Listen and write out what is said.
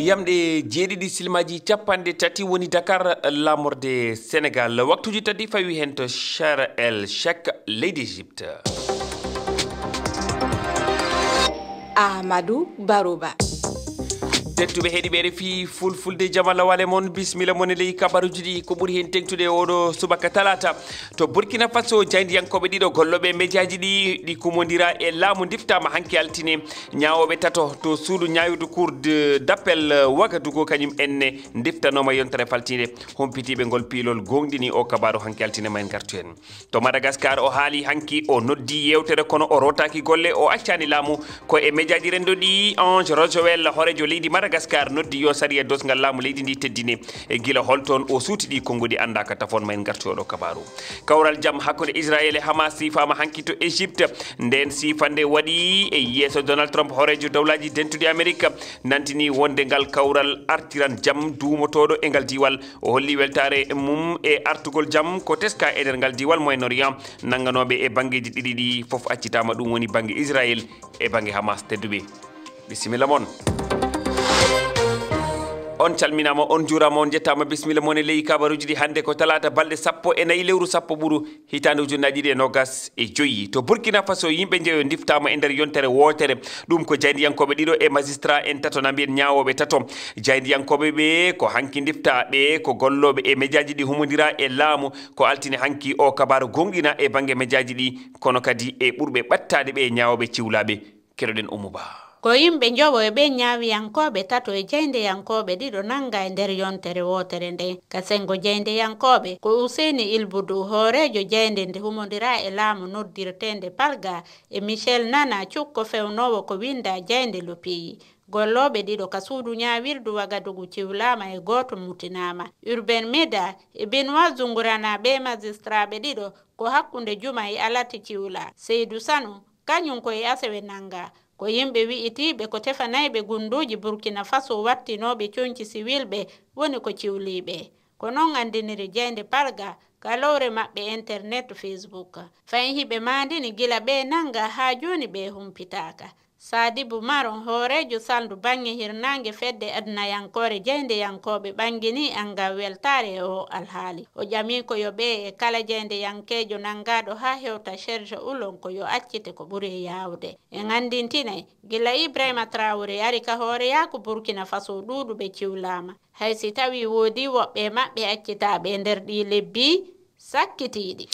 yamde jeeɗiɗi silmaji capanɗe tati woni Dakar lamorde Sénégal waktuji tati fawi hen to Sharm el Sheikh leydi Égypte. Ahmadou Barouba tettuɓe heeɗiɓe fi fulfulde jamala wale mon bismilla mon ley kabaruji ɗi ko ɓuuri hen tengtude oɗo subaka talata to Burkina Faso jayndiyankoɓe ɗiɗo golloɓe médiaji ɗi kumodira e laamu diftama hanki altine ñawoɓe tato to suudu ñayude cour d'appel Ouagadougou kañum enne diftanoma yontere faltide humpitiɓe ngol piilol gonɗini o kabaru hanki altine ma en gartu hen to Madagascar o haali hanki o noddi yewtere kono o rotaki golle o accani laamu ko e médiaji rendo ɗi Ange Rojowel horejo leydi Madagascar noddi yo sari e dosgal laamu leydi ndi teddine e gila holton o suutiɗi konngudi andaka tafon ma en gartu oɗo kabaru kawral jam hakkude Israel e Hamas sifama hanki to Égypte nden sifande waɗi e yeeso Donald Trump horejo dawlaji dentuɗi Amérique nantini wonde ngal kawral artiran jam duumotoɗo e ngal diwal o holli weltare mum e artugol jam ko teska e nder ngal diwal Moyen-Orient nanganoɓe e banggueji ɗiɗi ɗi foof accitama ɗum woni banggue Israel e banggue Hamas tedduɓe bisimilla moon on calminama on juurama on jettama bismilla mon e ley kabaruji ɗi hande ko talata balɗe 14 lewru 10 ɓuuru hitande ujunnaji ɗiɗi e nogas e joyyi to Burkina Faso yimɓe jeeyo diftama e nder yontere wotere ɗum ko jayndiyankoɓe ɗiɗo e magistrat en tato na mbiyen ñawoɓe tato jayndiyankoɓe ɓe ko hanki diftaɓe ko golloɓe e médiaji ɗi humodira e laamu ko altine hanki o kabaru gonɗina e banggue médiaji ɗi kono kadi e ɓurɓe ɓattade ɓe ñawoɓe ciwlaɓe keɗoɗen Oumouba ko yimɓe jowo e ɓe ñaawiyankoɓe tato e jeyndeyankoɓe ɗiɗo nanga e nder yontere wotere nden kasengo jeyndeyankoɓe ko Ouseni Ilboudou hoorejo jeynde nde humodira e laamu noddirtende Palga e Michel Nana cukko fewnowo ko winda jeynde Lopiyi golloɓe ɗiɗo ka suudu ñaawirdu Ouagadougou ciwlama e goto mutinama Urbain Meda e Benoît Zungurana ɓe magistrat ɓe ɗiɗo ko hakkunde juma e alati ciwla Seydou Sanou kañum koye asewe nanga ko yimɓe wi'itiɓe ko tefanayɓe gunduji Burkina Faso wattinoɓe coñci siwilɓe woni ko ciwliɓe ko noon andiniri jeynde Palga ka lowre maɓɓe internet Facebook fayin hiɓe mandini gila ɓe nanga ha joni ɓe humpitaka Sadibou Maron hoorejo saldu bange hirnange fedde adnayankore jeyndeyankoɓe ɓangini anga weltare o alhaali o ƴami ko yo ɓe e kala jeyndeyankejo nangaɗo ha hewta Serge Oulon ko yo accite ko ɓuuri yawde en andintinay gila Ibrahima Traoré ari ka hooreya ko Burkina Faso ɗuɗuɓe ciwlama haysi tawi woodi woɓɓe maɓɓe accitaɓe nder ɗi lebbi sakkitiɗi